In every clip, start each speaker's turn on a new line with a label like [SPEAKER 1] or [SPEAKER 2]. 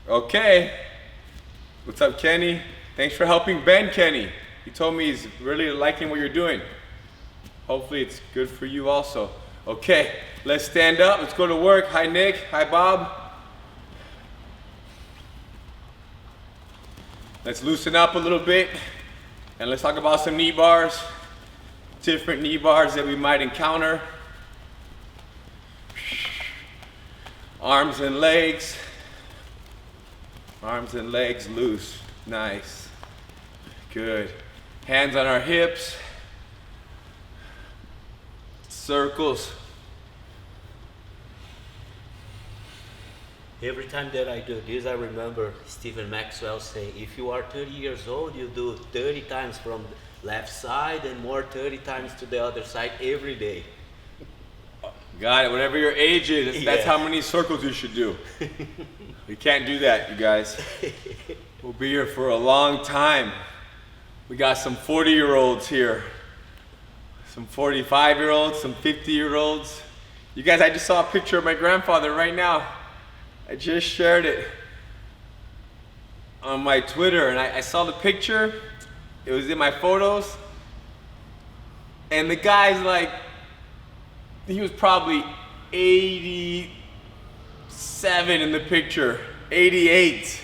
[SPEAKER 1] Okay. What's up, Kenny? Thanks for helping Ben, Kenny. He told me he's really liking what you're doing. Hopefully it's good for you also. Okay, let's stand up. Let's go to work. Hi, Nick. Hi, Bob. Let's loosen up a little bit and let's talk about some knee bars. Different knee bars that we might encounter. Arms and legs. Arms and legs loose. Nice. Good. Hands on our hips. Circles.
[SPEAKER 2] Every time that I do this, I remember Stephen Maxwell saying, if you are 30 years old, you do 30 times from the left side and more 30 times to the other side every day.
[SPEAKER 1] Got it. Whatever your age is, that's how many circles you should do. You can't do that, you guys. We'll be here for a long time. We got some 40-year-olds here. Some 45-year-olds, some 50-year-olds. You guys, I just saw a picture of my grandfather right now. I just shared it on my Twitter, and I saw the picture. It was in my photos. And the guy's like, he was probably 87 in the picture, 88.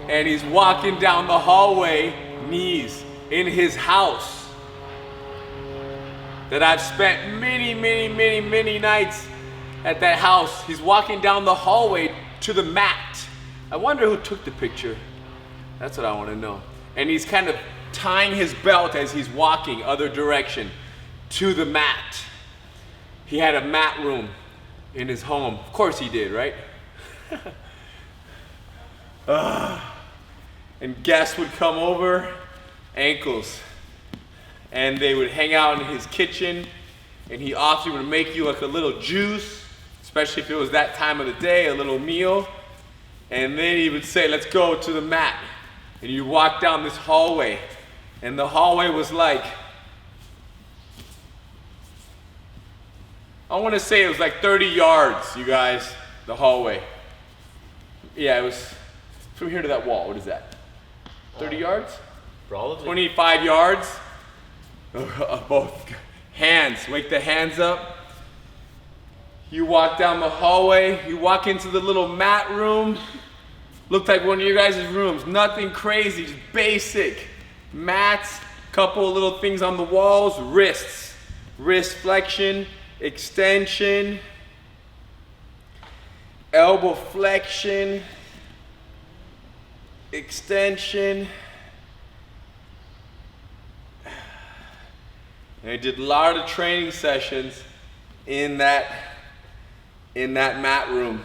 [SPEAKER 1] And he's walking down the hallway, knees, in his house that I've spent many nights at that house. He's walking down the hallway to the mat. I wonder who took the picture. That's what I want to know. And he's kind of tying his belt as he's walking other direction to the mat. He had a mat room in his home. Of course he did, right? And guests would come over, ankles, and they would hang out in his kitchen, and he often would make you like a little juice, especially if it was that time of the day, a little meal. And then he would say, let's go to the mat. And you walk down this hallway, and the hallway was like, I want to say it was like 30 yards, you guys, the hallway. Yeah, it was from here to that wall. What is that? 30 yards?
[SPEAKER 2] Probably.
[SPEAKER 1] 25 yards. Both hands, wake the hands up. You walk down the hallway, you walk into the little mat room. Looked like one of your guys' rooms. Nothing crazy, just basic. Mats, couple of little things on the walls, wrists. Wrist flexion, extension, elbow flexion, extension. And I did a lot of training sessions in that mat room.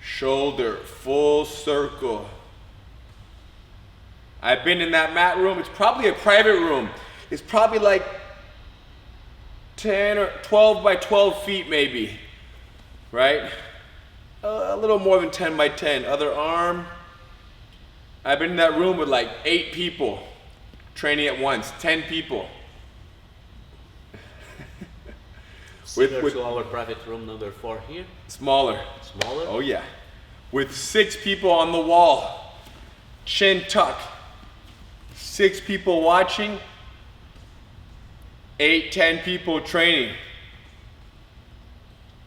[SPEAKER 1] Shoulder, full circle. I've been in that mat room. It's probably a private room. It's probably like 10 or 12 by 12 feet maybe, right? A little more than 10 by 10. Other arm. I've been in that room with like 8 people training at once, 10 people.
[SPEAKER 2] Similar to our private room number 4 here.
[SPEAKER 1] Smaller.
[SPEAKER 2] Smaller?
[SPEAKER 1] Oh yeah. With 6 people on the wall. Chin tuck. 6 people watching. 8, 10 people training.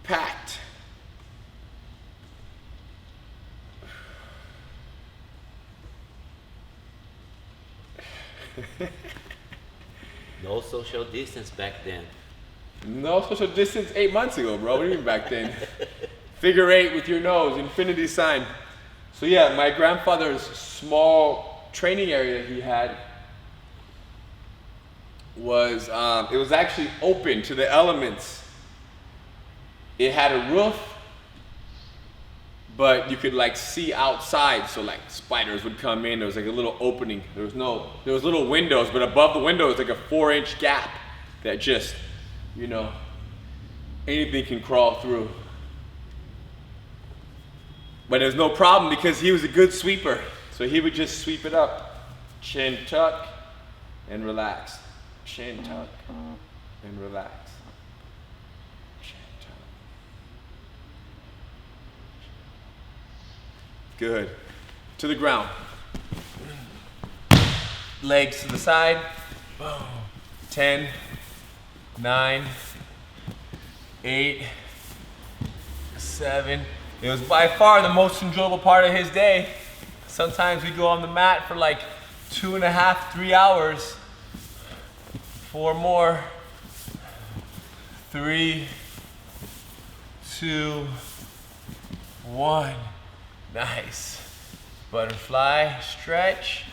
[SPEAKER 1] Packed.
[SPEAKER 2] No social distance back then.
[SPEAKER 1] No social distance 8 months ago, bro. What do you mean back then? Figure 8 with your nose, infinity sign. So yeah, my grandfather's small training area he had was, it was actually open to the elements. It had a roof, but you could like see outside, so like spiders would come in. There was like a little opening. There was little windows, but above the window was like a 4-inch gap that just, you know, anything can crawl through. But there's no problem because he was a good sweeper. So he would just sweep it up. Chin tuck and relax. Chin tuck and relax. Chin tuck. Good. To the ground. Legs to the side. 10, 9, 8, 7. It was by far the most enjoyable part of his day. Sometimes we go on the mat for like 2.5, 3 hours. 4 more. 3, 2, 1. Nice. Butterfly stretch.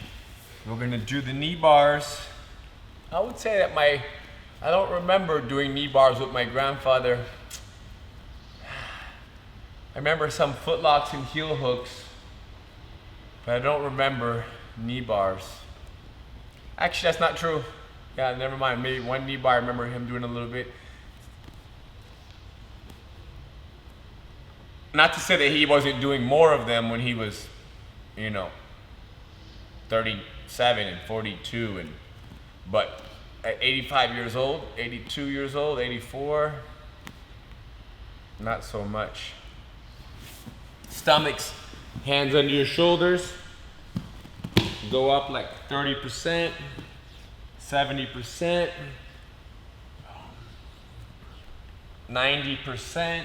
[SPEAKER 1] We're gonna do the knee bars. I would say that I don't remember doing knee bars with my grandfather. I remember some footlocks and heel hooks, but I don't remember knee bars. Actually, that's not true. Yeah, never mind. Maybe one knee bar, I remember him doing a little bit. Not to say that he wasn't doing more of them when he was, 37 and 42, but at 85 years old, 82 years old, 84, not so much. Stomachs, hands under your shoulders, go up like 30%, 70%, 90%,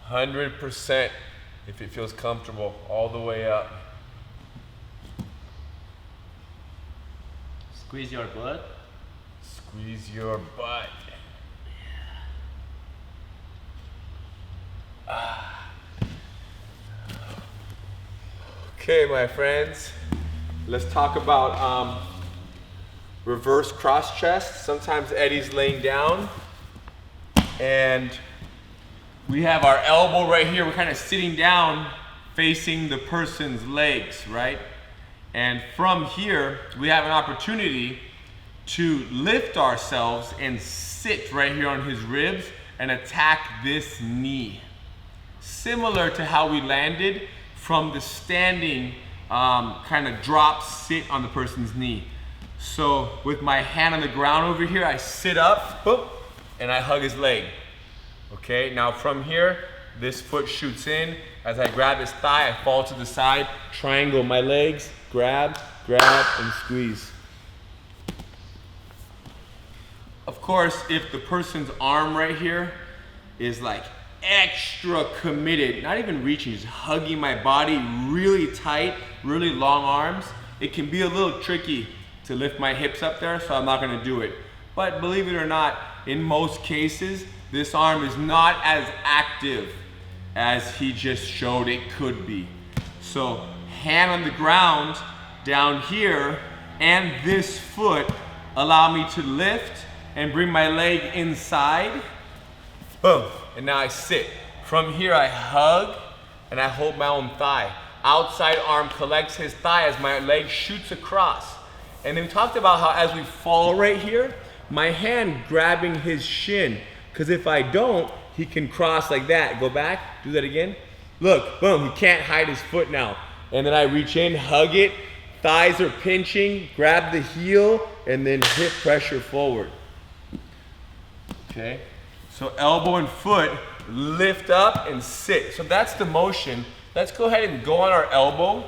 [SPEAKER 1] 100% if it feels comfortable, all the way up.
[SPEAKER 2] Squeeze your butt.
[SPEAKER 1] Squeeze your butt. Okay, my friends, let's talk about reverse cross chest. Sometimes Eddie's laying down and we have our elbow right here. We're kind of sitting down facing the person's legs, right? And from here, we have an opportunity to lift ourselves and sit right here on his ribs and attack this knee. Similar to how we landed from the standing kind of drop sit on the person's knee. So with my hand on the ground over here, I sit up, boop, and I hug his leg. Okay, now from here, this foot shoots in. As I grab his thigh, I fall to the side, triangle my legs, grab, and squeeze. Of course, if the person's arm right here is like extra committed, not even reaching, just hugging my body really tight, really long arms, it can be a little tricky to lift my hips up there, so I'm not gonna do it. But believe it or not, in most cases, this arm is not as active as he just showed it could be. So hand on the ground down here, and this foot allow me to lift and bring my leg inside. Boom, and now I sit. From here I hug and I hold my own thigh. Outside arm collects his thigh as my leg shoots across. And then we talked about how as we fall right here, my hand grabbing his shin. Because if I don't, he can cross like that. Go back, do that again. Look, boom, he can't hide his foot now. And then I reach in, hug it, thighs are pinching, grab the heel, and then hip pressure forward. Okay, so elbow and foot, lift up and sit. So that's the motion. Let's go ahead and go on our elbow.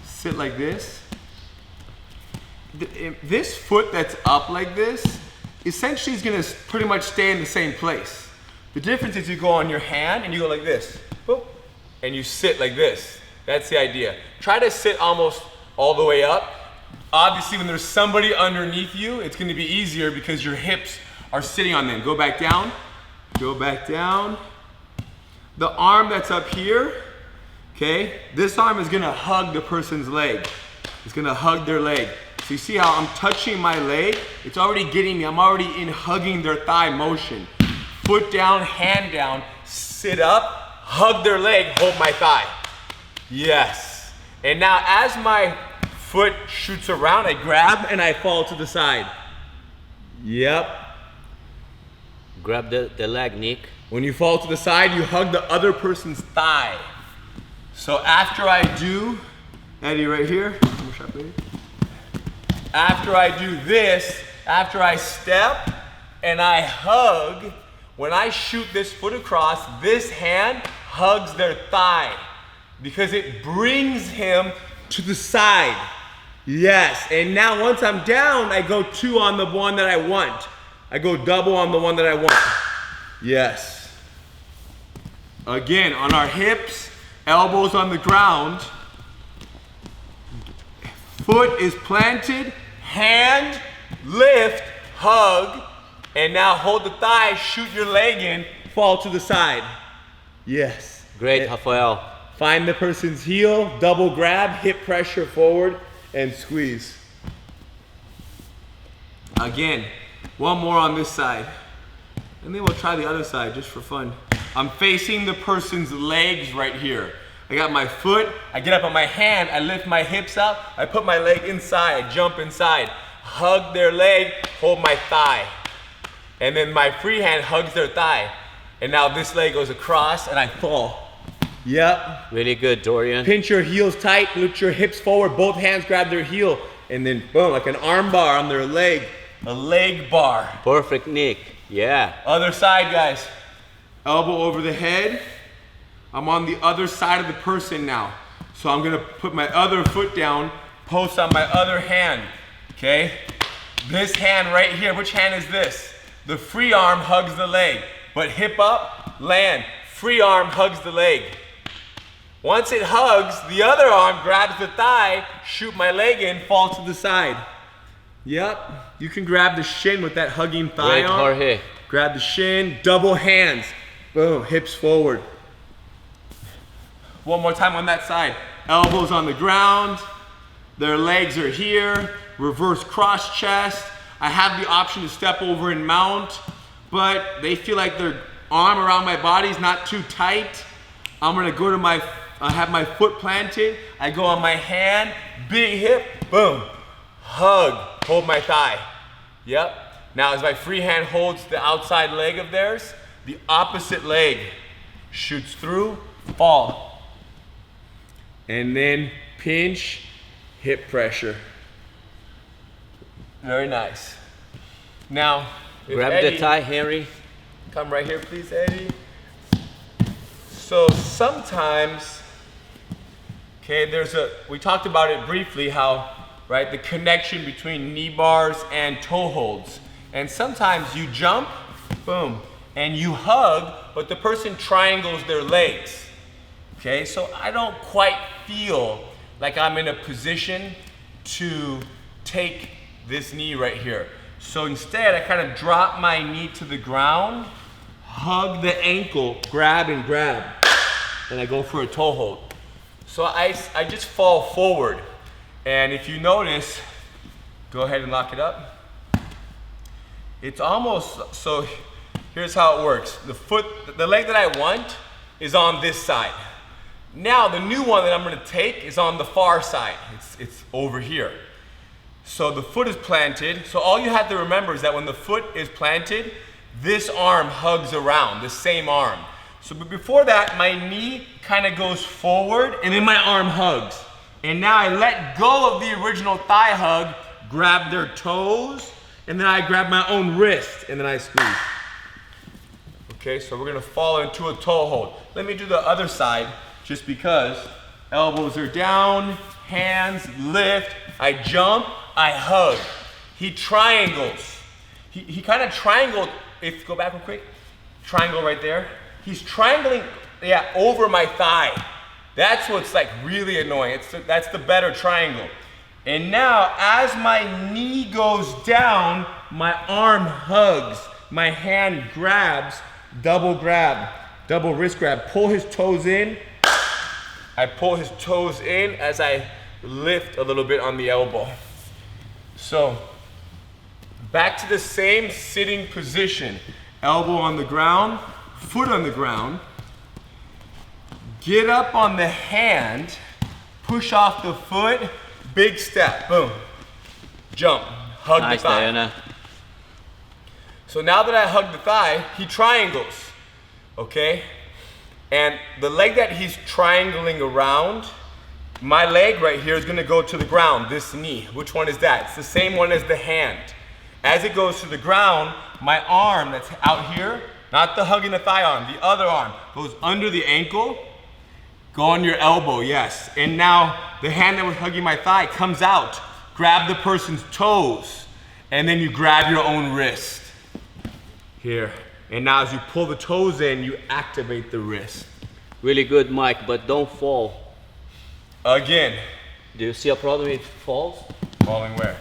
[SPEAKER 1] Sit like this. This foot that's up like this, essentially is gonna pretty much stay in the same place. The difference is you go on your hand and you go like this, boop, and you sit like this. That's the idea. Try to sit almost all the way up. Obviously, when there's somebody underneath you, it's gonna be easier because your hips are sitting on them. Go back down, go back down. The arm that's up here, okay, this arm is gonna hug the person's leg. It's gonna hug their leg. So you see how I'm touching my leg? It's already getting me, I'm already in hugging their thigh motion. Foot down, hand down, sit up, hug their leg, hold my thigh. Yes. And now as my foot shoots around, I grab and I fall to the side. Yep.
[SPEAKER 2] Grab the leg, Nick.
[SPEAKER 1] When you fall to the side, you hug the other person's thigh. So after I do, Eddie right here, after I do this, after I step and I hug, when I shoot this foot across, this hand hugs their thigh because it brings him to the side. Yes, and now once I'm down, I go 2 on the one that I want. I go double on the one that I want. Yes. Again, on our hips, elbows on the ground. Foot is planted, hand, lift, hug, and now hold the thigh, shoot your leg in, fall to the side. Yes.
[SPEAKER 2] Great, Rafael.
[SPEAKER 1] Find the person's heel, double grab, hip pressure forward, and squeeze. Again, one more on this side. And then we'll try the other side just for fun. I'm facing the person's legs right here. I got my foot, I get up on my hand, I lift my hips up, I put my leg inside, jump inside, hug their leg, hold my thigh. And then my free hand hugs their thigh. And now this leg goes across and I fall. Yep.
[SPEAKER 2] Really good, Dorian.
[SPEAKER 1] Pinch your heels tight, lift your hips forward, both hands grab their heel, and then boom, like an arm bar on their leg, a leg bar.
[SPEAKER 2] Perfect, Nick. Yeah.
[SPEAKER 1] Other side, guys. Elbow over the head. I'm on the other side of the person now. So I'm gonna put my other foot down, post on my other hand, okay? This hand right here, which hand is this? The free arm hugs the leg, but hip up, land. Free arm hugs the leg. Once it hugs, the other arm grabs the thigh, shoot my leg in, fall to the side. Yep, you can grab the shin with that hugging thigh
[SPEAKER 2] Great,
[SPEAKER 1] arm.
[SPEAKER 2] Jorge.
[SPEAKER 1] Grab the shin, double hands. Boom, hips forward. One more time on that side. Elbows on the ground. Their legs are here. Reverse cross chest. I have the option to step over and mount, but they feel like their arm around my body is not too tight. I'm gonna go to I have my foot planted. I go on my hand, big hip, boom. Hug, hold my thigh. Yep. Now as my free hand holds the outside leg of theirs, the opposite leg shoots through, fall. And then pinch, hip pressure. Very nice. Now,
[SPEAKER 2] grab
[SPEAKER 1] Eddie,
[SPEAKER 2] the thigh, Henry.
[SPEAKER 1] come right here, please, Eddie. So sometimes, okay, we talked about it briefly, how, right, the connection between knee bars and toe holds. And sometimes you jump, boom, and you hug, but the person triangles their legs. Okay, so I don't quite feel like I'm in a position to take this knee right here. So instead, I kind of drop my knee to the ground, hug the ankle, grab and grab, and I go for a toe hold. So I just fall forward. And if you notice, go ahead and lock it up. It's almost, so here's how it works. The leg that I want is on this side. Now the new one that I'm gonna take is on the far side. It's over here. So the foot is planted. So all you have to remember is that when the foot is planted, this arm hugs around, the same arm. So but before that, my knee kind of goes forward and then my arm hugs. And now I let go of the original thigh hug, grab their toes, and then I grab my own wrist and then I squeeze. Okay, so we're gonna fall into a toe hold. Let me do the other side just because. Elbows are down, hands lift, I jump, I hug. He triangles. He kind of triangled, go back real quick, triangle right there. He's triangling, yeah, over my thigh. That's what's like really annoying. That's the better triangle. And now as my knee goes down, my arm hugs, my hand grabs, double wrist grab, pull his toes in. I pull his toes in as I lift a little bit on the elbow. So back to the same sitting position. Elbow on the ground, foot on the ground. Get up on the hand, push off the foot, big step, boom. Jump, hug
[SPEAKER 2] Nice,
[SPEAKER 1] the thigh.
[SPEAKER 2] Diana.
[SPEAKER 1] So now that I hug the thigh, he triangles, okay? And the leg that he's triangling around, my leg right here is gonna go to the ground, this knee. Which one is that? It's the same one as the hand. As it goes to the ground, my arm that's out here Not the hugging the thigh arm, the other arm. Goes under the ankle, go on your elbow, yes. And now the hand that was hugging my thigh comes out. Grab the person's toes, and then you grab your own wrist. Here. And now as you pull the toes in, you activate the wrist.
[SPEAKER 2] Really good, Mike, but don't fall.
[SPEAKER 1] Again.
[SPEAKER 2] Do you see a problem with falls?
[SPEAKER 1] Falling where?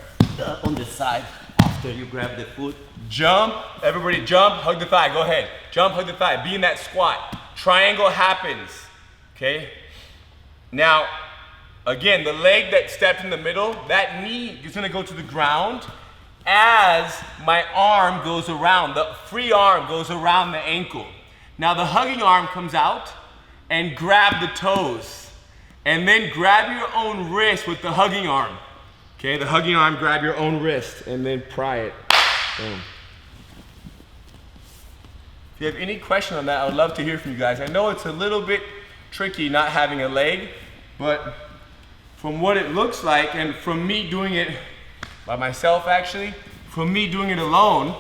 [SPEAKER 2] On the side, after you grab the foot.
[SPEAKER 1] Jump, everybody jump, hug the thigh, go ahead. Jump, hug the thigh, be in that squat. Triangle happens, okay? Now, again, the leg that stepped in the middle, that knee is gonna go to the ground as my arm goes around, the free arm goes around the ankle. Now the hugging arm comes out and grab the toes. And then grab your own wrist with the hugging arm. Okay, the hugging arm, grab your own wrist and then pry it. Boom. If you have any question on that, I would love to hear from you guys. I know it's a little bit tricky not having a leg, but from what it looks like, and from me doing it by myself actually, from me doing it alone,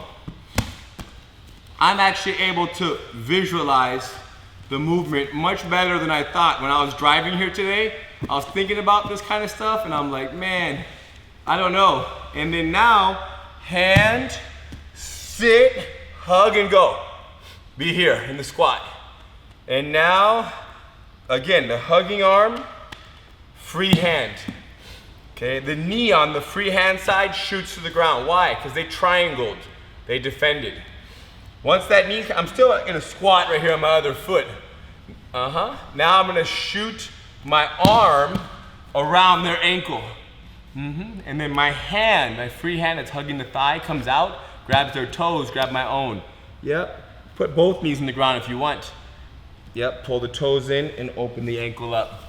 [SPEAKER 1] I'm actually able to visualize the movement much better than I thought. When I was driving here today, I was thinking about this kind of stuff and I'm like, man, I don't know. And then now, hand, sit, hug and go. Be here in the squat. And now, again, the hugging arm, free hand. Okay, the knee on the free hand side shoots to the ground. Why? Because they triangled, they defended. Once that knee, I'm still in a squat right here on my other foot. Now I'm gonna shoot my arm around their ankle. And then my hand, my free hand that's hugging the thigh comes out, grabs their toes, grab my own. Yep, put both knees in the ground if you want. Yep, pull the toes in and open the ankle up.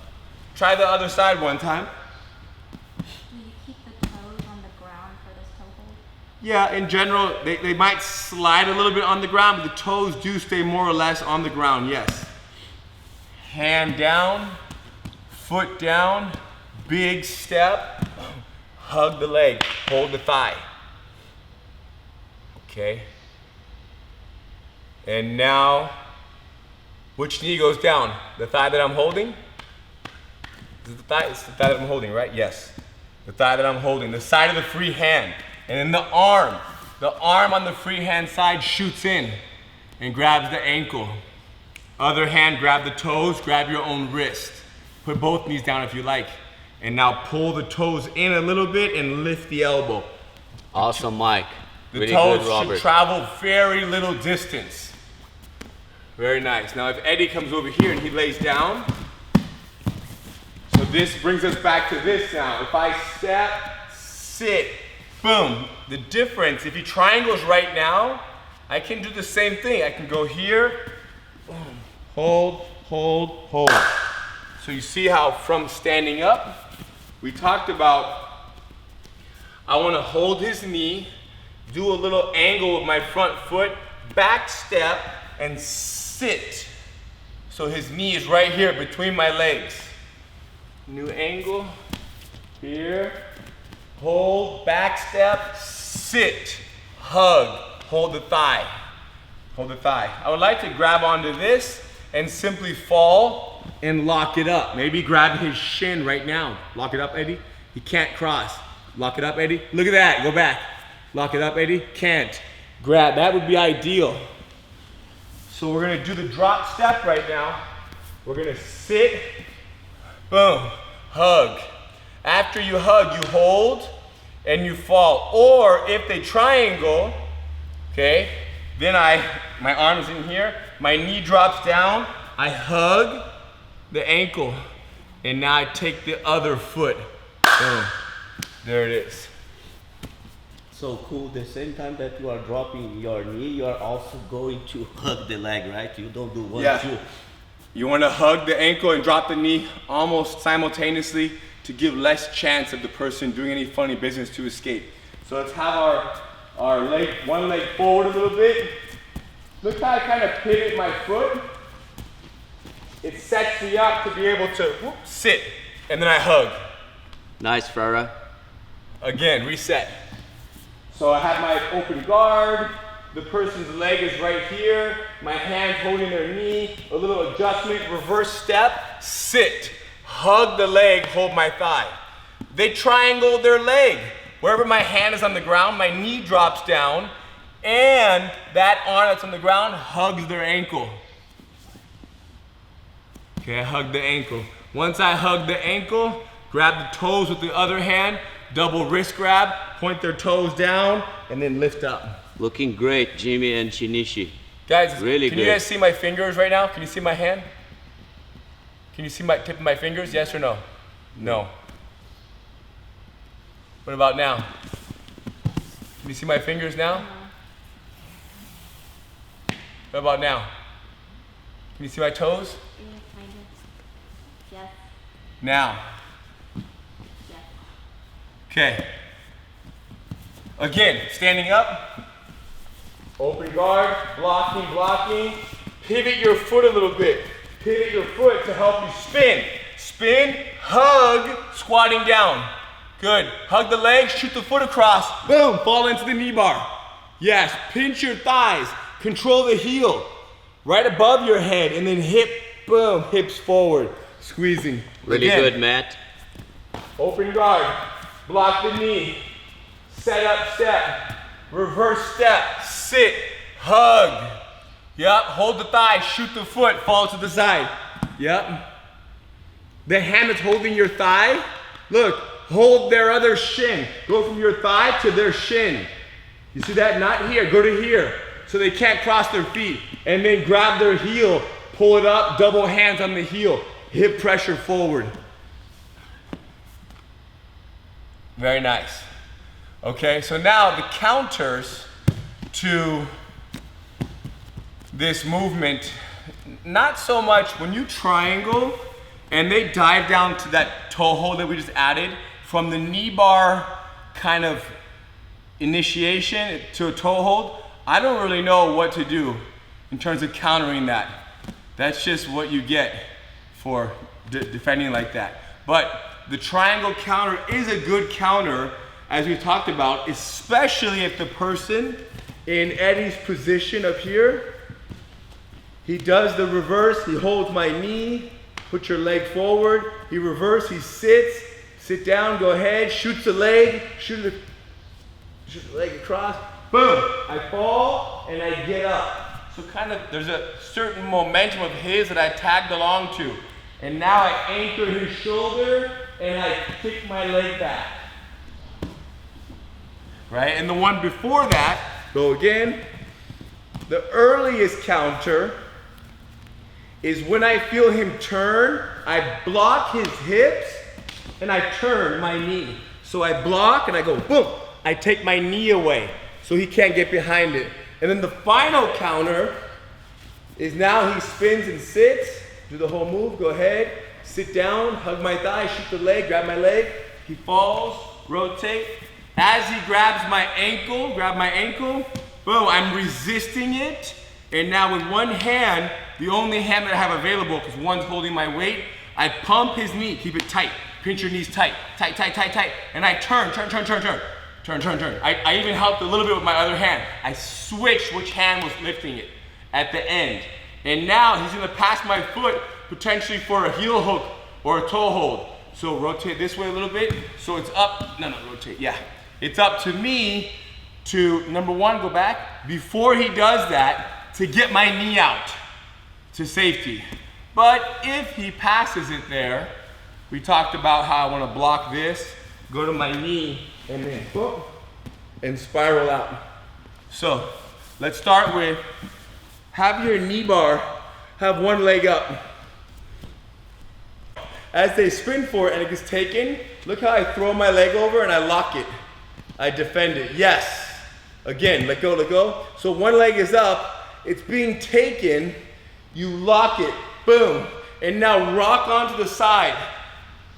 [SPEAKER 1] Try the other side one time.
[SPEAKER 3] Do you keep the toes on the ground for this toe hold?
[SPEAKER 1] Yeah, in general, they might slide a little bit on the ground, but the toes do stay more or less on the ground, yes. Hand down, foot down, big step, hug the leg, hold the thigh. Okay. And now, which knee goes down? The thigh that I'm holding? Is it the thigh? It's the thigh that I'm holding, right? Yes. The thigh that I'm holding, the side of the free hand. And then the arm on the free hand side shoots in and grabs the ankle. Other hand, grab the toes, grab your own wrist. Put both knees down if you like. And now pull the toes in a little bit and lift the elbow.
[SPEAKER 2] Awesome, Mike.
[SPEAKER 1] The
[SPEAKER 2] really
[SPEAKER 1] toes
[SPEAKER 2] good, Robert.
[SPEAKER 1] should travel very little distance. Very nice. Now if Eddie comes over here and he lays down, so this brings us back to this now. If I step, sit, boom. The difference, if he triangles right now, I can do the same thing. I can go here, boom, hold, hold, hold. So you see how from standing up, we talked about, I want to hold his knee, do a little angle with my front foot, back step, and sit. So his knee is right here between my legs. New angle, here, hold, back step, sit, hug, hold the thigh, hold the thigh. I would like to grab onto this and simply fall and lock it up. Maybe grab his shin right now. Lock it up, Eddie. He can't cross. Lock it up, Eddie. Look at that, go back. Lock it up, Eddie. Can't. Grab, that would be ideal. So we're gonna do the drop step right now. We're gonna sit, boom, hug. After you hug, you hold and you fall. Or if they triangle, okay, then my arm is in here, my knee drops down, I hug the ankle, and now I take the other foot. Boom. There it is.
[SPEAKER 2] So cool, the same time that you are dropping your knee, you are also going to hug the leg, right? You don't do one, two.
[SPEAKER 1] You want to hug the ankle and drop the knee almost simultaneously to give less chance of the person doing any funny business to escape. So let's have our leg, one leg forward a little bit. Look how I kind of pivot my foot. It sets me up to be able to sit, and then I hug.
[SPEAKER 2] Nice, Farah.
[SPEAKER 1] Again, reset. So I have my open guard, The person's leg is right here. My hand holding their knee. A little adjustment, reverse step, sit. Hug the leg, hold my thigh. They triangle their leg. Wherever my hand is on the ground, my knee drops down, and that arm that's on the ground hugs their ankle. Okay, I hug the ankle. Once I hug the ankle, grab the toes with the other hand, double wrist grab, point their toes down, and then lift up.
[SPEAKER 2] Looking great, Jimmy and Shinichi.
[SPEAKER 1] Guys,
[SPEAKER 2] really
[SPEAKER 1] can
[SPEAKER 2] good.
[SPEAKER 1] you guys see my fingers right now? Can you see my hand? Can you see my tip of my fingers? Yes or no? No. What about now? Can you see my fingers now? What about now? Can you see my toes?
[SPEAKER 3] Yeah, kind of. Yes.
[SPEAKER 1] Now.
[SPEAKER 3] Yes.
[SPEAKER 1] Okay. Again, standing up. Open guard, blocking. Pivot your foot a little bit. Pivot your foot to help you spin. Spin, hug, squatting down. Good. Hug the legs, shoot the foot across. Boom, fall into the knee bar. Yes, pinch your thighs. Control the heel. Right above your head, and then hip, boom, hips forward. Squeezing.
[SPEAKER 2] Really
[SPEAKER 1] Again.
[SPEAKER 2] good, Matt.
[SPEAKER 1] Open guard, block the knee. Set up step, reverse step, sit, hug. Yep, hold the thigh, shoot the foot, fall to the side. Yep. The hand that's holding your thigh, look, hold their other shin. Go from your thigh to their shin. You see that? Not here, go to here. So they can't cross their feet. And then grab their heel, pull it up, double hands on the heel. Hip pressure forward. Very nice. Okay, so now the counters to this movement, not so much when you triangle and they dive down to that toe hold that we just added, from the knee bar kind of initiation to a toe hold, I don't really know what to do in terms of countering that. That's just what you get for defending like that. But the triangle counter is a good counter, as we talked about, especially if the person in Eddie's position up here, he does the reverse, he holds my knee, put your leg forward, he reverse, he sits, sit down, go ahead, shoots the leg, shoot the leg across, boom, I fall and I get up. So kind of, there's a certain momentum of his that I tagged along to. And now I anchor his shoulder and I kick my leg back. Right, and the one before that, go again. The earliest counter is when I feel him turn, I block his hips and I turn my knee. So I block and I go boom, I take my knee away so he can't get behind it. And then the final counter is now he spins and sits, do the whole move, go ahead, sit down, hug my thigh, shoot the leg, grab my leg, he falls, rotate. As he grabs my ankle, boom, I'm resisting it. And now with one hand, the only hand that I have available, because one's holding my weight, I pump his knee, keep it tight. Pinch your knees tight, tight. And I turn. I even helped a little bit with my other hand. I switched which hand was lifting it at the end. And now he's gonna pass my foot potentially for a heel hook or a toe hold. So rotate this way a little bit. So it's up, rotate, yeah. It's up to me to, number one, go back. Before he does that, to get my knee out to safety. But if he passes it there, we talked about how I wanna block this, go to my knee, and then boom, and spiral out. So let's start with, have your knee bar, have one leg up. As they spin for it and it gets taken, look how I throw my leg over and I lock it. I defend it, yes. Again, let go. So one leg is up, it's being taken, you lock it, boom. And now rock onto the side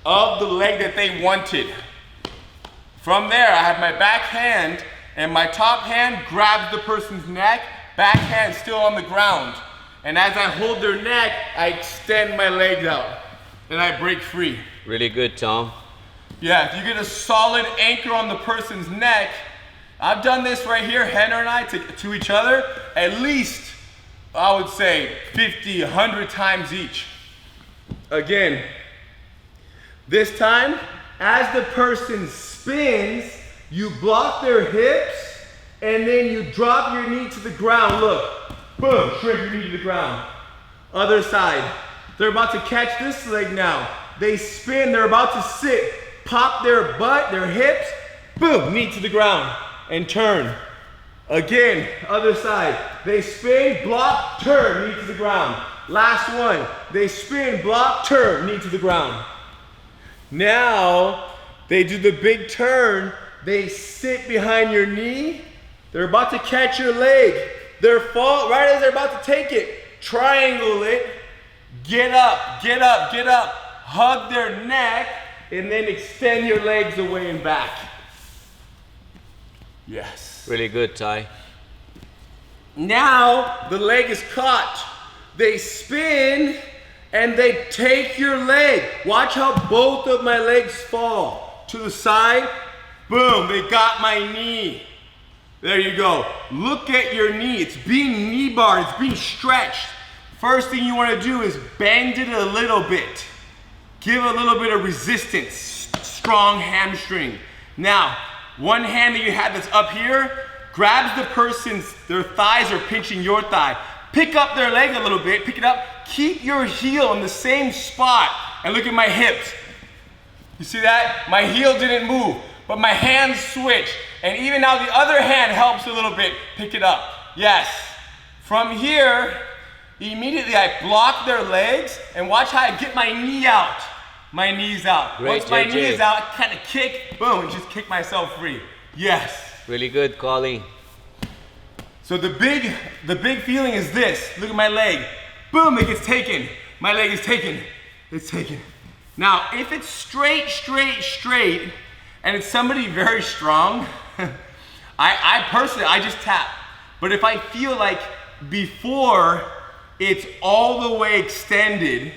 [SPEAKER 1] of the leg that they wanted. From there, I have my back hand and my top hand grabs the person's neck, back hand still on the ground. And as I hold their neck, I extend my legs out and I break free.
[SPEAKER 2] Really good, Tom.
[SPEAKER 1] Yeah, if you get a solid anchor on the person's neck, I've done this right here, Henner and I, to each other, at least, I would say 50, 100 times each. Again, this time, as the person spins, you block their hips, and then you drop your knee to the ground. Look, boom, shrink your knee to the ground. Other side. They're about to catch this leg now. They spin, they're about to sit. Pop their butt, their hips, boom, knee to the ground, and turn. Again, other side. They spin, block, turn, knee to the ground. Last one. They spin, block, turn, knee to the ground. Now, they do the big turn. They sit behind your knee. They're about to catch your leg. They're right as they're about to take it. Triangle it. Get up, get up, get up. Hug their neck, and then extend your legs away and back. Yes.
[SPEAKER 2] Really good, Ty.
[SPEAKER 1] Now the leg is caught. They spin and they take your leg. Watch how both of my legs fall to the side. Boom, they got my knee. There you go. Look at your knee. It's being knee barred, it's being stretched. First thing you want to do is bend it a little bit. Give a little bit of resistance. Strong hamstring. Now, one hand that you have that's up here grabs the person's, their thighs are pinching your thigh. Pick up their leg a little bit, pick it up. Keep your heel in the same spot. And look at my hips. You see that? My heel didn't move, but my hands switched. And even now the other hand helps a little bit. Pick it up. Yes. From here, immediately I block their legs and watch how I get my knee out. My knee's out.
[SPEAKER 2] Great,
[SPEAKER 1] Once my
[SPEAKER 2] JJ.
[SPEAKER 1] knee is out, I kind of kick, boom, and just kick myself free. Yes.
[SPEAKER 2] Really good, Colin.
[SPEAKER 1] So the big feeling is this. Look at my leg. Boom, it gets taken. My leg is taken. It's taken. Now, if it's straight, and it's somebody very strong, I personally, I just tap. But if I feel like before it's all the way extended,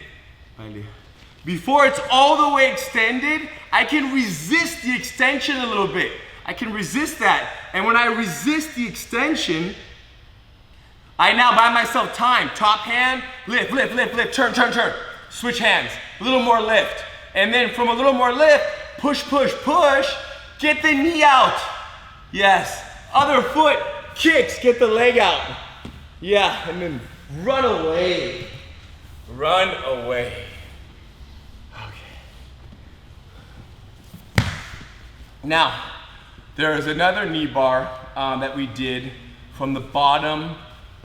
[SPEAKER 1] I can resist the extension a little bit. I can resist that. And when I resist the extension, I now buy myself time. Top hand, lift, lift, lift, lift, turn, turn, turn. Switch hands, a little more lift. And then from a little more lift, push, push, push, get the knee out. Yes, other foot, kicks, get the leg out. Yeah, and then run away. Run away. Okay. Now, there is another knee bar that we did from the bottom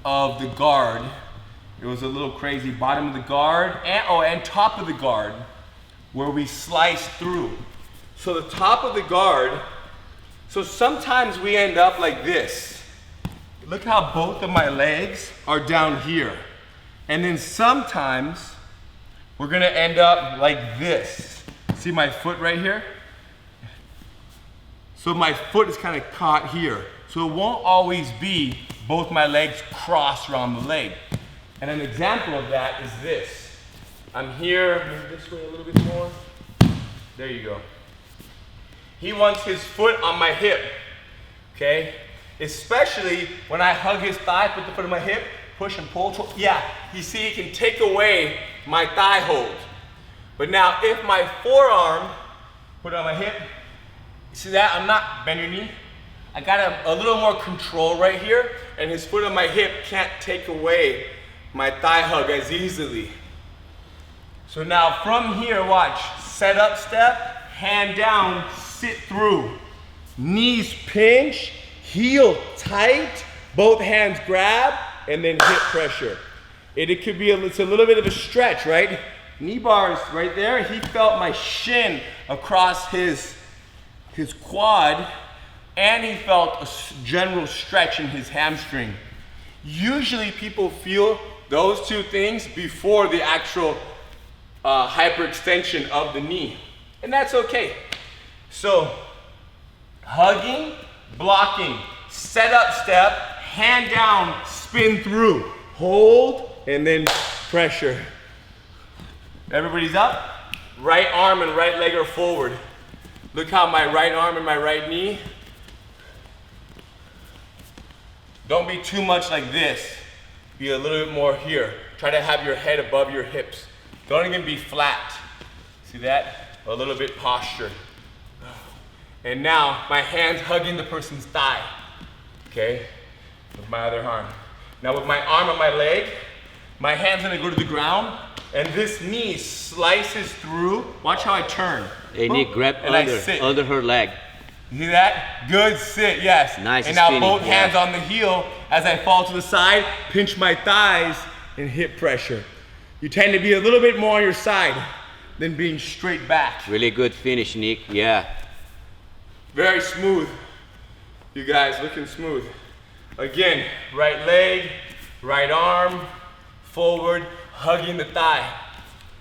[SPEAKER 1] of the guard. It was a little crazy. Bottom of the guard and top of the guard where we sliced through. So the top of the guard, so sometimes we end up like this. Look how both of my legs are down here. And then sometimes we're gonna end up like this. See my foot right here? So my foot is kind of caught here. So it won't always be both my legs cross around the leg. And an example of that is this. I'm here, move this way a little bit more. There you go. He wants his foot on my hip, okay? Especially when I hug his thigh, put the foot on my hip, push and pull. Yeah, you see he can take away my thigh hold. But now if my forearm, put it on my hip, see that? I'm not, bend your knee. I got a little more control right here, and his foot on my hip can't take away my thigh hug as easily. So now from here, watch, set up step, hand down, sit through. Knees pinch, heel tight, both hands grab, and then hip pressure. It could be, it's a little bit of a stretch, right? Knee bars right there, he felt my shin across his quad, and he felt a general stretch in his hamstring. Usually people feel those two things before the actual hyperextension of the knee, and that's okay. So hugging, blocking, set up step, hand down, spin through, hold, and then pressure. Everybody's up. Right arm and right leg are forward. Look how my right arm and my right knee, Don't be too much like this. Be a little bit more here. Try to have your head above your hips. Don't even be flat. See that? A little bit postured. And now my hand's hugging the person's thigh. Okay? With my other arm. Now with my arm on my leg, my hand's gonna go to the ground, and this knee slices through. Watch how I turn.
[SPEAKER 2] Hey Nick, grab under her leg.
[SPEAKER 1] You see that? Good sit, yes.
[SPEAKER 2] Nice.
[SPEAKER 1] And now both hands on the heel as I fall to the side, pinch my thighs and hip pressure. You tend to be a little bit more on your side than being straight back.
[SPEAKER 2] Really good finish, Nick. Yeah.
[SPEAKER 1] Very smooth. You guys, looking smooth. Again, right leg, right arm, forward, hugging the thigh.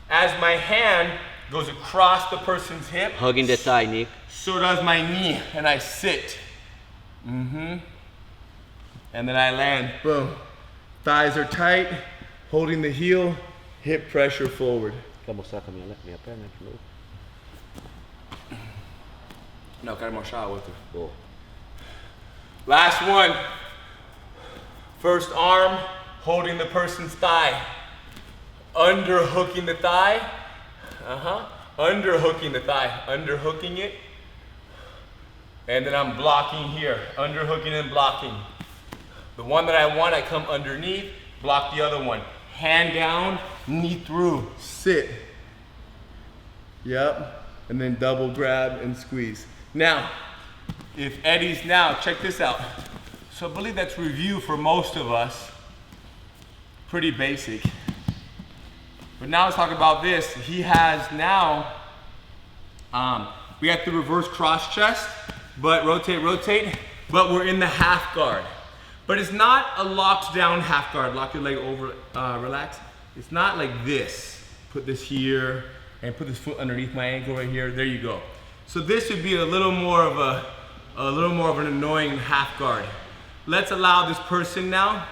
[SPEAKER 1] As my hand goes across the person's hip,
[SPEAKER 2] hugging the thigh, Nick.
[SPEAKER 1] So does my knee, and I sit. And then I land, boom. Thighs are tight, holding the heel, hip pressure forward.
[SPEAKER 2] Quer mostrar com a minha perna de novo?
[SPEAKER 1] Não, quero mostrar a outra.
[SPEAKER 2] Boa.
[SPEAKER 1] Last one. First arm, holding the person's thigh. Underhooking the thigh. Underhooking the thigh. Underhooking it. And then I'm blocking here. Underhooking and blocking. The one that I want, I come underneath, block the other one. Hand down, knee through, sit. Yep. And then double grab and squeeze. Now, if Eddie's now, check this out. So I believe that's review for most of us. Pretty basic. But now let's talk about this. He has now, we have the reverse cross chest, but rotate, but we're in the half guard. But it's not a locked down half guard. Lock your leg over, relax. It's not like this. Put this here and put this foot underneath my ankle right here. There you go. So this would be a little more of an annoying half guard. Let's allow this person now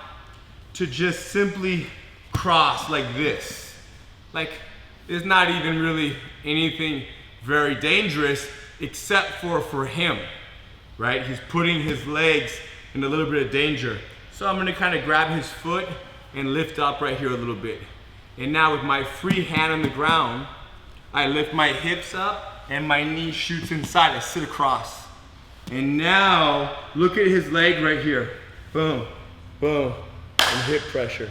[SPEAKER 1] to just simply cross like this. Like, it's not even really anything very dangerous except for him, right? He's putting his legs in a little bit of danger. So I'm gonna kind of grab his foot and lift up right here a little bit. And now with my free hand on the ground, I lift my hips up and my knee shoots inside. I sit across. And now look at his leg right here. Boom, boom, and hip pressure.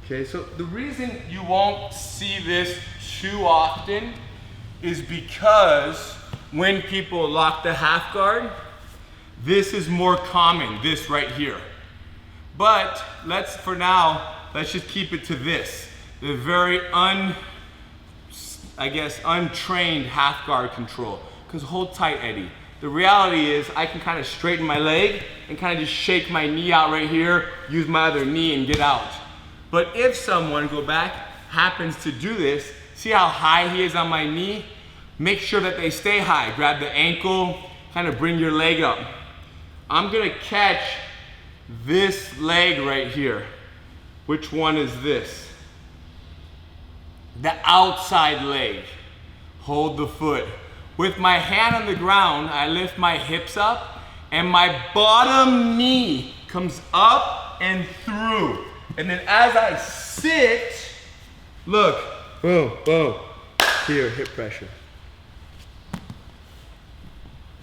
[SPEAKER 1] Okay, so the reason you won't see this too often is because when people lock the half guard, this is more common, this right here. But for now, let's just keep it to this. The very untrained half guard control. Because hold tight, Eddie. The reality is I can kind of straighten my leg and kind of just shake my knee out right here, use my other knee and get out. But if someone, go back, happens to do this, see how high he is on my knee? Make sure that they stay high. Grab the ankle, kind of bring your leg up. I'm gonna catch this leg right here. Which one is this? The outside leg. Hold the foot. With my hand on the ground, I lift my hips up and my bottom knee comes up and through. And then as I sit, look, boom, boom, here, hip pressure.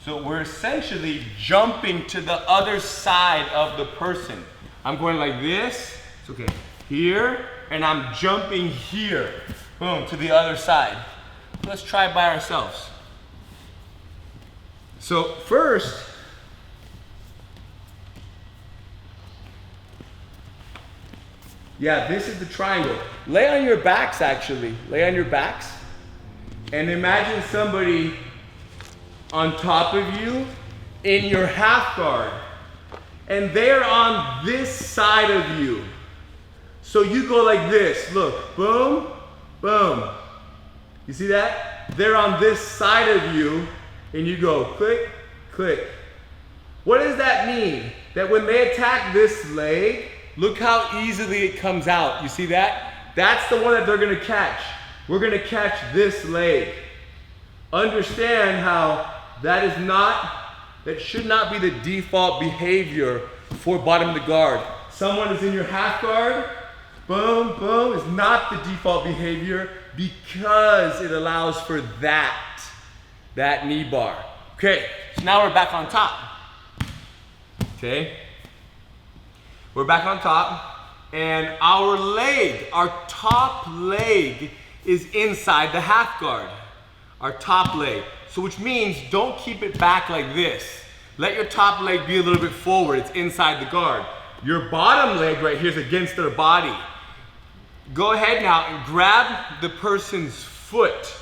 [SPEAKER 1] So we're essentially jumping to the other side of the person. I'm going like this, it's okay, here, and I'm jumping here, boom, to the other side. Let's try it by ourselves. So first, yeah, this is the triangle. Lay on your backs, actually. Lay on your backs. And imagine somebody on top of you in your half guard. And they're on this side of you. So you go like this. Look, boom, boom. You see that? They're on this side of you. And you go click, click. What does that mean? That when they attack this leg, look how easily it comes out. You see that? That's the one that they're gonna catch. We're gonna catch this leg. Understand how that should not be the default behavior before bottom of the guard. Someone is in your half guard, boom, boom, is not the default behavior because it allows for that knee bar. Okay, so now we're back on top. Okay, we're back on top, and our leg, our top leg is inside the half guard, our top leg. So which means don't keep it back like this. Let your top leg be a little bit forward, it's inside the guard. Your bottom leg right here is against their body. Go ahead now and grab the person's foot.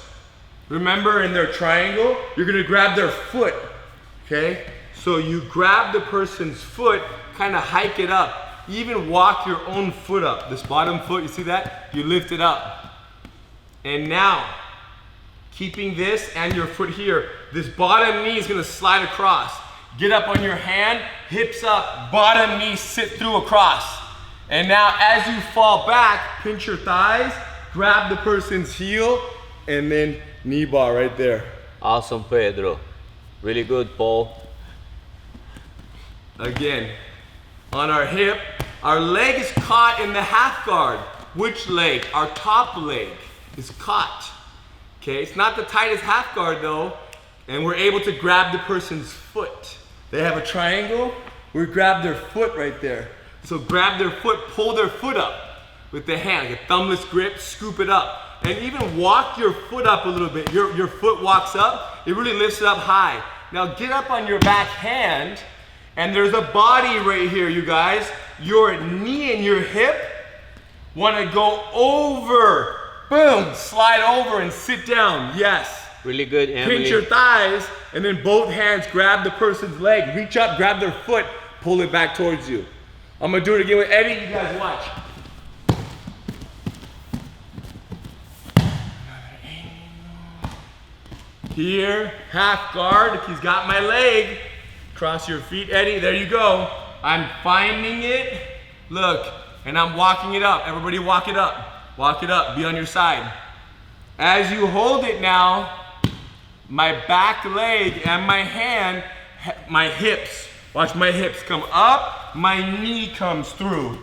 [SPEAKER 1] Remember in their triangle, you're gonna grab their foot, okay? So you grab the person's foot, kind of hike it up. Even walk your own foot up. This bottom foot, you see that? You lift it up. And now, keeping this and your foot here, this bottom knee is gonna slide across. Get up on your hand, hips up, bottom knee sit through across. And now as you fall back, pinch your thighs, grab the person's heel, and then knee bar right there.
[SPEAKER 2] Awesome, Pedro. Really good, Paul.
[SPEAKER 1] Again, on our hip, our leg is caught in the half guard. Which leg? Our top leg is caught. Okay, it's not the tightest half guard though, and we're able to grab the person's foot. They have a triangle, we grab their foot right there. So grab their foot, pull their foot up with the hand, like a thumbless grip, scoop it up. And even walk your foot up a little bit. Your foot walks up, it really lifts it up high. Now get up on your back hand, and there's a body right here, you guys. Your knee and your hip wanna go over. Boom, slide over and sit down, yes.
[SPEAKER 2] Really good, Emily.
[SPEAKER 1] Pinch your thighs, and then both hands grab the person's leg. Reach up, grab their foot, pull it back towards you. I'm gonna do it again with Eddie, you guys watch. Here, half guard, if he's got my leg. Cross your feet, Eddie, there you go. I'm finding it, look, and I'm walking it up. Everybody walk it up. Walk it up, be on your side. As you hold it now, my back leg and my hand, my hips, watch my hips come up, my knee comes through.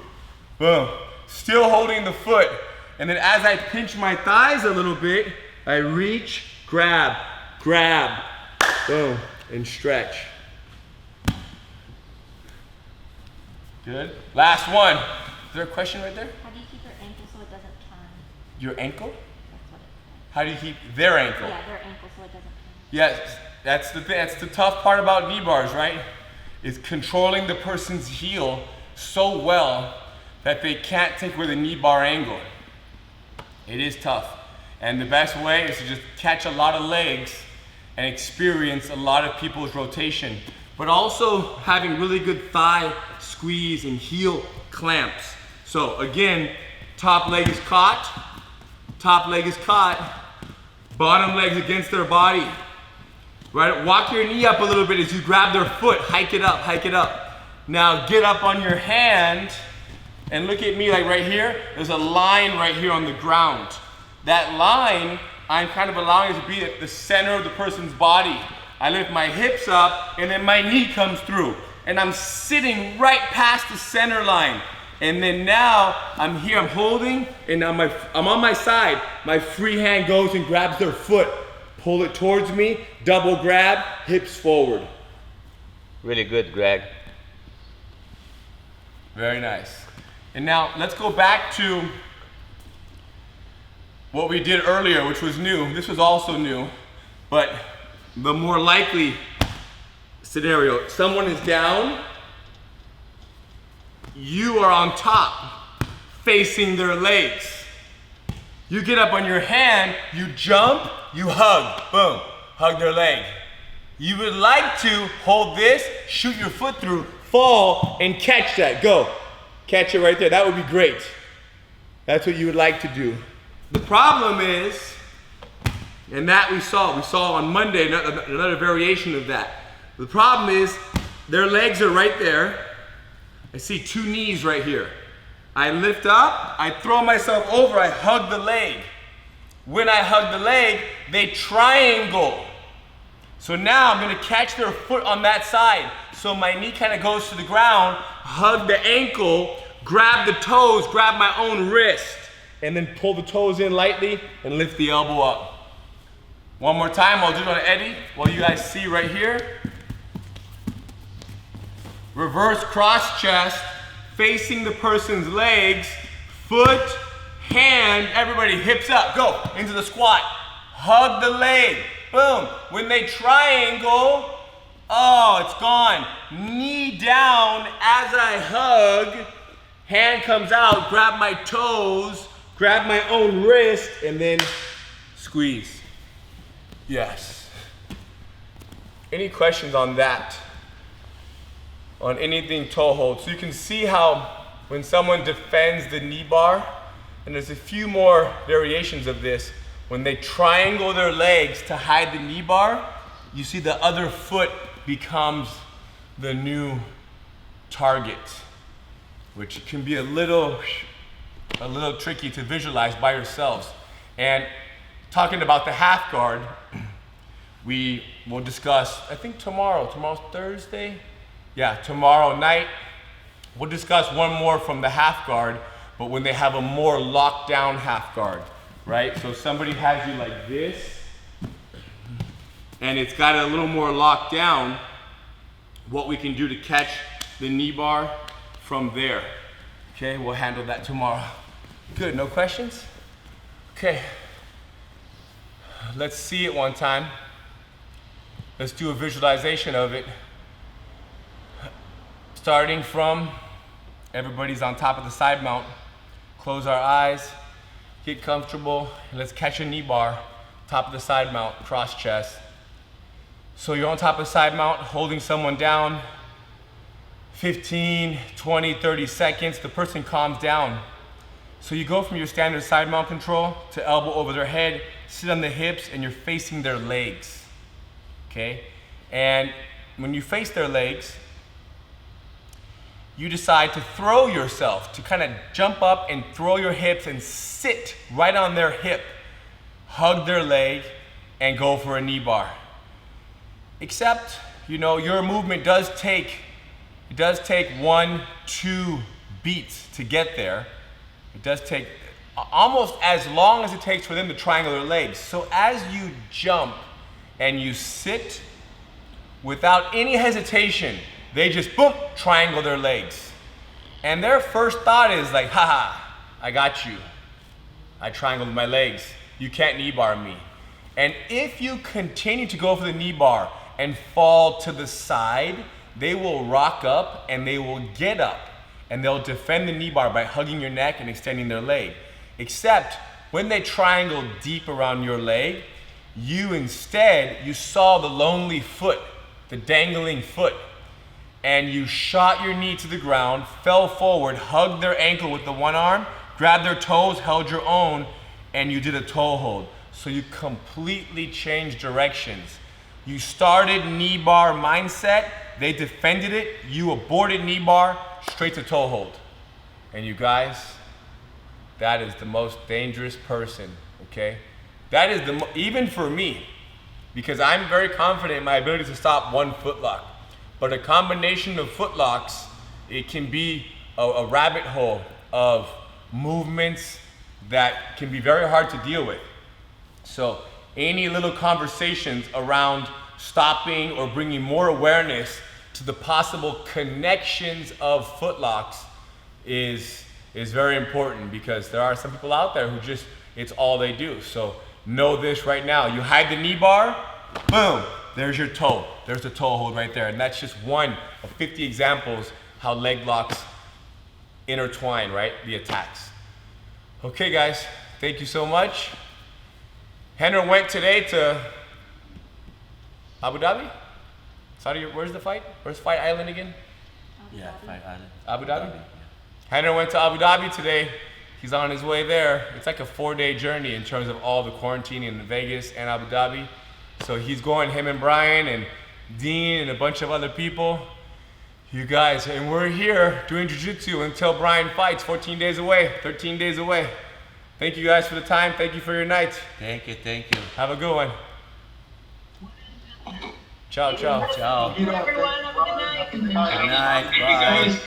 [SPEAKER 1] Boom. Still holding the foot. And then as I pinch my thighs a little bit, I reach, grab, grab, boom, and stretch. Good. Last one. Is there a question right there?
[SPEAKER 3] How do you keep your ankle so it doesn't turn?
[SPEAKER 1] Your ankle?
[SPEAKER 3] That's what it says.
[SPEAKER 1] How do you keep their ankle?
[SPEAKER 3] Yeah, their ankle so it doesn't turn.
[SPEAKER 1] Yes, that's the thing. That's the tough part about knee bars, right? Is controlling the person's heel so well that they can't take away the knee bar angle. It is tough. And the best way is to just catch a lot of legs and experience a lot of people's rotation. But also having really good thigh squeeze and heel clamps. So again, top leg is caught, bottom leg's against their body. Right, walk your knee up a little bit as you grab their foot, hike it up, hike it up. Now get up on your hand and look at me like right here, there's a line right here on the ground. That line, I'm kind of allowing it to be at the center of the person's body. I lift my hips up and then my knee comes through. And I'm sitting right past the center line. And then now I'm here, I'm holding, and now I'm on my side. My free hand goes and grabs their foot. Pull it towards me, double grab, hips forward.
[SPEAKER 2] Really good, Greg.
[SPEAKER 1] Very nice. And now let's go back to what we did earlier, which was new. This was also new, but the more likely scenario, someone is down, you are on top, facing their legs. You get up on your hand, you jump, you hug, boom, hug their leg. You would like to hold this, shoot your foot through, fall, and catch that, go. Catch it right there, that would be great. That's what you would like to do. The problem is, and that we saw on Monday, another variation of that. The problem is, their legs are right there. I see two knees right here. I lift up, I throw myself over, I hug the leg. When I hug the leg, they triangle. So now I'm gonna catch their foot on that side. So my knee kind of goes to the ground, hug the ankle, grab the toes, grab my own wrist, and then pull the toes in lightly and lift the elbow up. One more time, I'll do it on Eddie, while you guys see right here. Reverse cross chest, facing the person's legs, foot, hand, everybody hips up, go, into the squat. Hug the leg, boom. When they triangle, oh, it's gone. Knee down as I hug, hand comes out, grab my toes, grab my own wrist, and then squeeze. Yes. Any questions on that? On anything toe hold? So you can see how when someone defends the knee bar, and there's a few more variations of this, when they triangle their legs to hide the knee bar, you see the other foot becomes the new target, which can be a little tricky to visualize by yourselves. And talking about the half guard, we will discuss, I think tomorrow's Thursday? Yeah, tomorrow night, we'll discuss one more from the half guard, but when they have a more locked down half guard, right? So somebody has you like this, and it's got it a little more locked down, what we can do to catch the knee bar from there. Okay, we'll handle that tomorrow. Good, no questions? Okay, let's see it one time. Let's do a visualization of it. Starting from, everybody's on top of the side mount. Close our eyes, get comfortable, and let's catch a knee bar, top of the side mount, cross chest. So you're on top of the side mount, holding someone down, 15, 20, 30 seconds, the person calms down. So you go from your standard side mount control to elbow over their head, sit on the hips, and you're facing their legs, okay? And when you face their legs, you decide to throw yourself, to kind of jump up and throw your hips and sit right on their hip, hug their leg, and go for a knee bar. Except, you know, your movement does take 1-2 beats to get there. It does take almost as long as it takes for them to triangle their legs. So as you jump and you sit, without any hesitation, they just boom, triangle their legs. And their first thought is like, haha, I got you. I triangled my legs. You can't knee bar me. And if you continue to go for the knee bar and fall to the side, they will rock up and they will get up and they'll defend the knee bar by hugging your neck and extending their leg. Except when they triangle deep around your leg, you saw the lonely foot, the dangling foot, and you shot your knee to the ground, fell forward, hugged their ankle with the one arm, grabbed their toes, held your own, and you did a toe hold. So you completely changed directions. You started knee bar mindset, they defended it, you aborted knee bar, straight to toe hold. And you guys, that is the most dangerous person, okay? That is even for me, because I'm very confident in my ability to stop one foot lock. But a combination of foot locks, it can be a rabbit hole of movements that can be very hard to deal with. So any little conversations around stopping or bringing more awareness to the possible connections of foot locks is very important, because there are some people out there who just, it's all they do. So know this right now. You hide the knee bar, boom, there's your toe. There's the toe hold right there. And that's just one of 50 examples how leg locks intertwine, right? The attacks. Okay guys, thank you so much. Henry went today to Abu Dhabi? Saudi, where's the fight? Where's Fight Island again?
[SPEAKER 2] Yeah, Fight Island.
[SPEAKER 1] Abu Dhabi? Henry went to Abu Dhabi today. He's on his way there. It's like a 4-day journey in terms of all the quarantine in Vegas and Abu Dhabi. So he's going, him and Brian and Dean and a bunch of other people. You guys, and we're here doing jiu-jitsu until Brian fights, 14 days away, 13 days away. Thank you guys for the time. Thank you for your night.
[SPEAKER 2] Thank you.
[SPEAKER 1] Have a good one. Ciao, ciao.
[SPEAKER 2] Ciao.
[SPEAKER 4] Everyone, have a good night.
[SPEAKER 2] Good night. Bye.